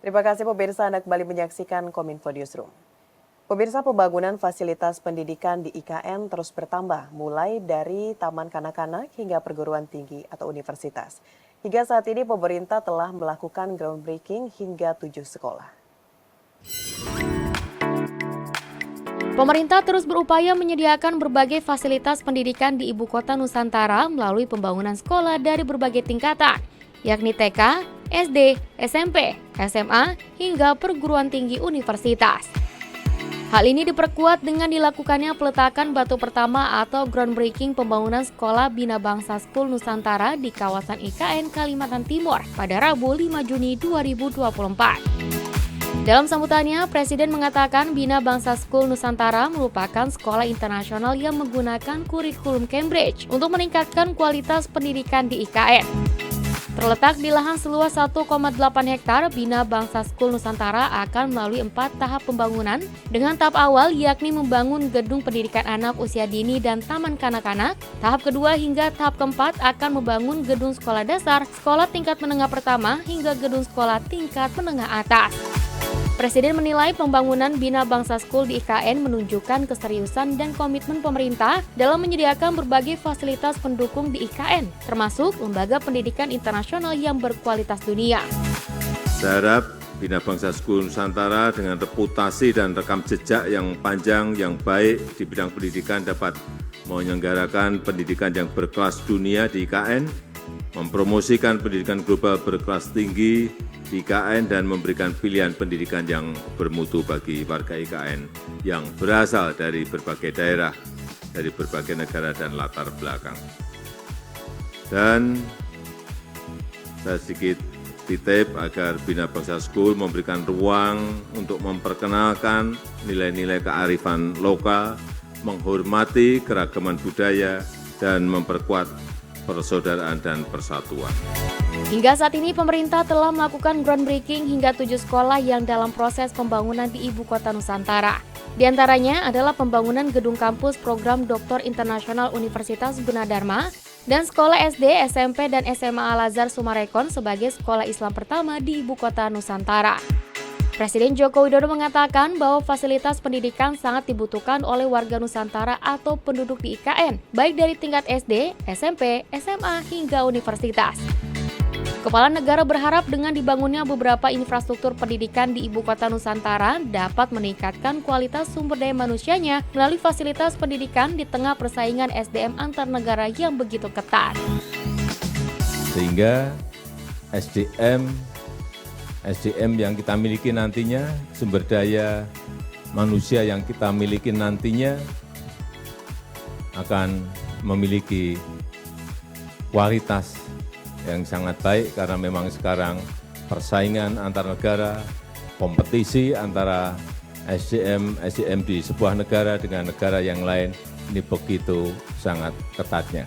Terima kasih pemirsa, Anda kembali menyaksikan Kominfo Newsroom. Pemirsa, pembangunan fasilitas pendidikan di IKN terus bertambah, mulai dari taman kanak-kanak hingga perguruan tinggi atau universitas. Hingga saat ini pemerintah telah melakukan groundbreaking hingga 7 sekolah. Pemerintah terus berupaya menyediakan berbagai fasilitas pendidikan di Ibu Kota Nusantara melalui pembangunan sekolah dari berbagai tingkatan, yakni TK, SD, SMP, SMA, hingga perguruan tinggi universitas. Hal ini diperkuat dengan dilakukannya peletakan batu pertama atau groundbreaking pembangunan Sekolah Bina Bangsa School Nusantara di kawasan IKN Kalimantan Timur pada Rabu 5 Juni 2024. Dalam sambutannya, Presiden mengatakan Bina Bangsa School Nusantara merupakan sekolah internasional yang menggunakan kurikulum Cambridge untuk meningkatkan kualitas pendidikan di IKN. Terletak di lahan seluas 1,8 hektar, Bina Bangsa School Nusantara akan melalui 4 tahap pembangunan dengan tahap awal yakni membangun gedung pendidikan anak usia dini dan taman kanak-kanak. Tahap kedua hingga tahap keempat akan membangun gedung sekolah dasar, sekolah tingkat menengah pertama hingga gedung sekolah tingkat menengah atas. Presiden menilai pembangunan Bina Bangsa School di IKN menunjukkan keseriusan dan komitmen pemerintah dalam menyediakan berbagai fasilitas pendukung di IKN, termasuk lembaga pendidikan internasional yang berkualitas dunia. Saya harap Bina Bangsa School Nusantara dengan reputasi dan rekam jejak yang panjang, yang baik di bidang pendidikan dapat menyelenggarakan pendidikan yang berkelas dunia di IKN, mempromosikan pendidikan global berkelas tinggi di IKN dan memberikan pilihan pendidikan yang bermutu bagi warga IKN yang berasal dari berbagai daerah, dari berbagai negara dan latar belakang. Dan saya sedikit titip agar Bina Bangsa School memberikan ruang untuk memperkenalkan nilai-nilai kearifan lokal, menghormati keragaman budaya, dan memperkuat persaudaraan dan persatuan. Hingga saat ini pemerintah telah melakukan groundbreaking hingga 7 sekolah yang dalam proses pembangunan di Ibu Kota Nusantara. Di antaranya adalah pembangunan gedung kampus program Doktor Internasional Universitas Gunadarma dan sekolah SD, SMP, dan SMA Al-Azhar Sumarekon sebagai sekolah Islam pertama di Ibu Kota Nusantara. Presiden Joko Widodo mengatakan bahwa fasilitas pendidikan sangat dibutuhkan oleh warga Nusantara atau penduduk di IKN, baik dari tingkat SD, SMP, SMA, hingga universitas. Kepala negara berharap dengan dibangunnya beberapa infrastruktur pendidikan di Ibu Kota Nusantara dapat meningkatkan kualitas sumber daya manusianya melalui fasilitas pendidikan di tengah persaingan SDM antar negara yang begitu ketat. Sehingga SDM yang kita miliki nantinya, sumber daya manusia yang kita miliki nantinya akan memiliki kualitas yang sangat baik karena memang sekarang persaingan antar negara, kompetisi antara SDM di sebuah negara dengan negara yang lain ini begitu sangat ketatnya.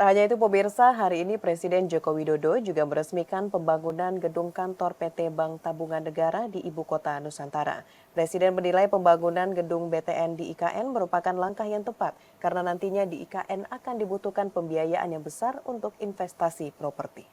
Tak hanya itu pemirsa, hari ini Presiden Joko Widodo juga meresmikan pembangunan gedung kantor PT Bank Tabungan Negara di Ibu Kota Nusantara. Presiden menilai pembangunan gedung BTN di IKN merupakan langkah yang tepat karena nantinya di IKN akan dibutuhkan pembiayaan yang besar untuk investasi properti.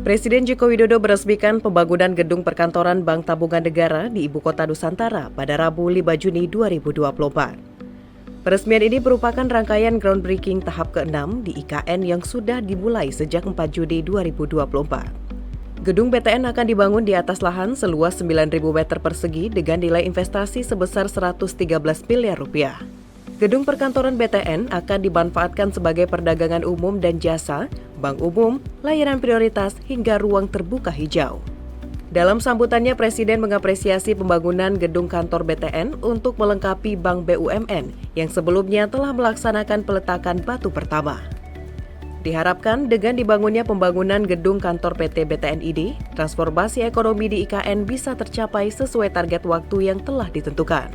Presiden Joko Widodo meresmikan pembangunan gedung perkantoran Bank Tabungan Negara di Ibu Kota Nusantara pada Rabu 5 Juni 2024. Peresmian ini merupakan rangkaian groundbreaking tahap ke-6 di IKN yang sudah dimulai sejak 4 Juni 2024. Gedung BTN akan dibangun di atas lahan seluas 9.000 meter persegi dengan nilai investasi sebesar 113 miliar rupiah. Gedung perkantoran BTN akan dimanfaatkan sebagai perdagangan umum dan jasa, bank umum, layanan prioritas, hingga ruang terbuka hijau. Dalam sambutannya, Presiden mengapresiasi pembangunan gedung kantor BTN untuk melengkapi Bank BUMN yang sebelumnya telah melaksanakan peletakan batu pertama. Diharapkan dengan dibangunnya pembangunan gedung kantor PT BTN ini, transformasi ekonomi di IKN bisa tercapai sesuai target waktu yang telah ditentukan.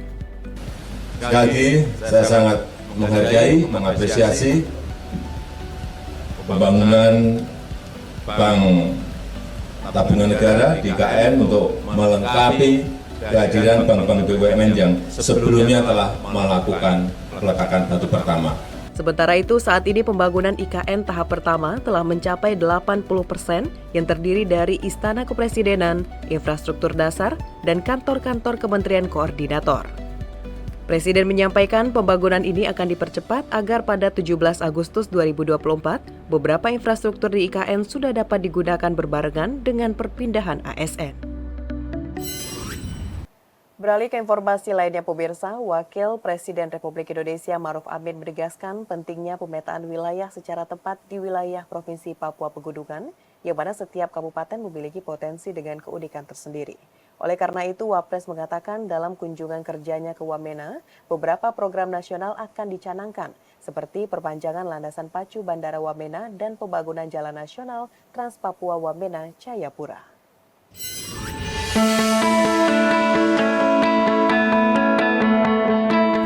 Sekali lagi, saya sangat menghargai, mengapresiasi pembangunan Bank Tabungan Negara di IKN untuk melengkapi kehadiran bank-bank BUMN yang sebelumnya telah melakukan peletakan batu pertama. Sementara itu, saat ini pembangunan IKN tahap pertama telah mencapai 80% yang terdiri dari Istana Kepresidenan, infrastruktur dasar, dan kantor-kantor Kementerian Koordinator. Presiden menyampaikan pembangunan ini akan dipercepat agar pada 17 Agustus 2024, beberapa infrastruktur di IKN sudah dapat digunakan berbarengan dengan perpindahan ASN. Beralih ke informasi lainnya pemirsa, Wakil Presiden Republik Indonesia Ma'ruf Amin menegaskan pentingnya pemetaan wilayah secara tepat di wilayah Provinsi Papua Pegunungan, yang mana setiap kabupaten memiliki potensi dengan keunikan tersendiri. Oleh karena itu, Wapres mengatakan dalam kunjungan kerjanya ke Wamena, beberapa program nasional akan dicanangkan, seperti perpanjangan landasan pacu Bandara Wamena dan pembangunan jalan nasional Trans Papua Wamena Jayapura.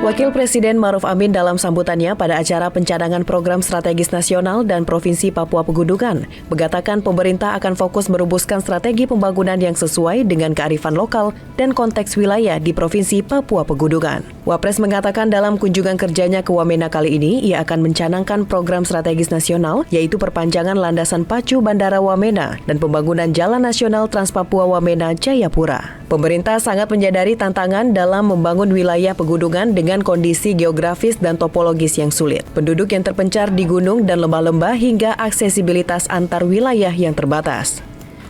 Wakil Presiden Ma'ruf Amin dalam sambutannya pada acara pencadangan program strategis nasional dan Provinsi Papua Pegunungan mengatakan pemerintah akan fokus merumuskan strategi pembangunan yang sesuai dengan kearifan lokal dan konteks wilayah di Provinsi Papua Pegunungan. Wapres mengatakan dalam kunjungan kerjanya ke Wamena kali ini, ia akan mencanangkan program strategis nasional yaitu perpanjangan landasan pacu Bandara Wamena dan pembangunan jalan nasional Trans Papua Wamena Jayapura. Pemerintah sangat menyadari tantangan dalam membangun wilayah pegunungan dengan kondisi geografis dan topologis yang sulit, penduduk yang terpencar di gunung dan lembah-lembah hingga aksesibilitas antar wilayah yang terbatas.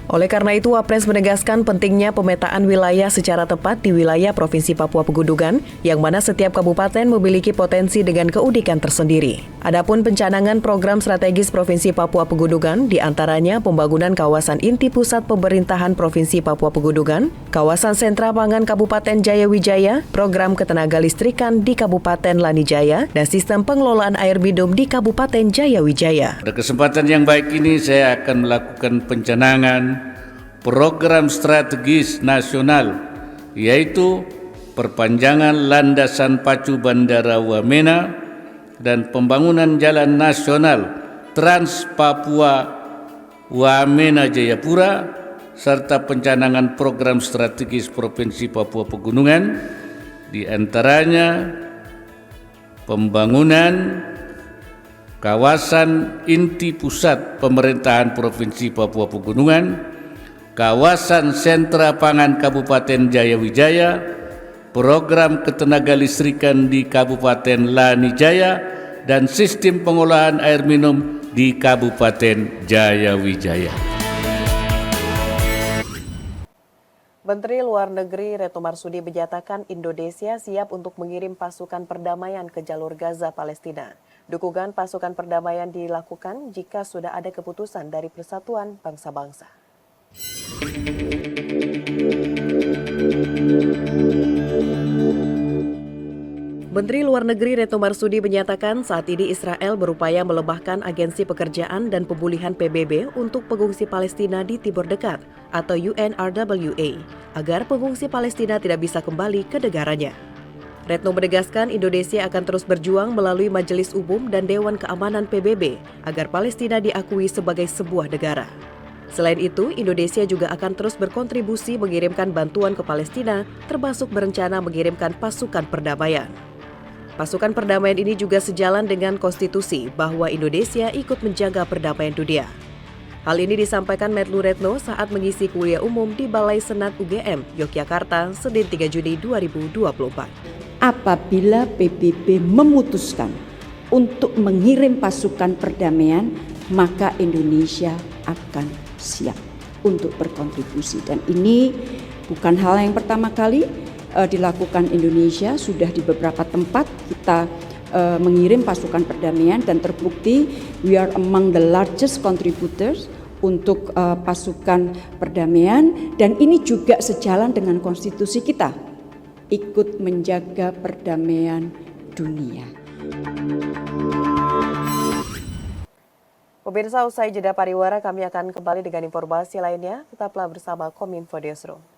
Oleh karena itu, Wapres menegaskan pentingnya pemetaan wilayah secara tepat di wilayah Provinsi Papua Pegunungan, yang mana setiap kabupaten memiliki potensi dengan keunikan tersendiri. Adapun pencanangan program strategis Provinsi Papua Pegunungan, diantaranya pembangunan kawasan inti pusat pemerintahan Provinsi Papua Pegunungan, kawasan sentra pangan Kabupaten Jayawijaya, program ketenaga listrikan di Kabupaten Lanijaya, dan sistem pengelolaan air minum di Kabupaten Jayawijaya. Pada kesempatan yang baik ini saya akan melakukan pencanangan program strategis nasional, yaitu perpanjangan landasan pacu Bandara Wamena dan pembangunan jalan nasional Trans Papua Wamena Jayapura, serta pencanangan program strategis Provinsi Papua Pegunungan, di antaranya pembangunan kawasan inti pusat pemerintahan Provinsi Papua Pegunungan, kawasan sentra pangan Kabupaten Jayawijaya, program ketenaga listrikan di Kabupaten Lanijaya, dan sistem pengolahan air minum di Kabupaten Jayawijaya. Menteri Luar Negeri Retno Marsudi menyatakan Indonesia siap untuk mengirim pasukan perdamaian ke jalur Gaza, Palestina. Dukungan pasukan perdamaian dilakukan jika sudah ada keputusan dari Persatuan Bangsa-Bangsa. Menteri Luar Negeri Retno Marsudi menyatakan saat ini Israel berupaya melemahkan Agensi Pekerjaan dan Pemulihan PBB untuk pengungsi Palestina di Timur Dekat atau UNRWA agar pengungsi Palestina tidak bisa kembali ke negaranya. Retno menegaskan Indonesia akan terus berjuang melalui Majelis Umum dan Dewan Keamanan PBB agar Palestina diakui sebagai sebuah negara. Selain itu, Indonesia juga akan terus berkontribusi mengirimkan bantuan ke Palestina, termasuk berencana mengirimkan pasukan perdamaian. Pasukan perdamaian ini juga sejalan dengan konstitusi bahwa Indonesia ikut menjaga perdamaian dunia. Hal ini disampaikan Menlu Retno saat mengisi kuliah umum di Balai Senat UGM, Yogyakarta, Senin 3 Juni 2024. Apabila PBB memutuskan untuk mengirim pasukan perdamaian, maka Indonesia akan siap untuk berkontribusi. Dan ini bukan hal yang pertama kali dilakukan Indonesia, sudah di beberapa tempat kita mengirim pasukan perdamaian dan terbukti we are among the largest contributors untuk pasukan perdamaian, dan ini juga sejalan dengan konstitusi kita, ikut menjaga perdamaian dunia. Pemirsa, usai jeda pariwara kami akan kembali dengan informasi lainnya. Tetaplah bersama Kominfo Newsroom.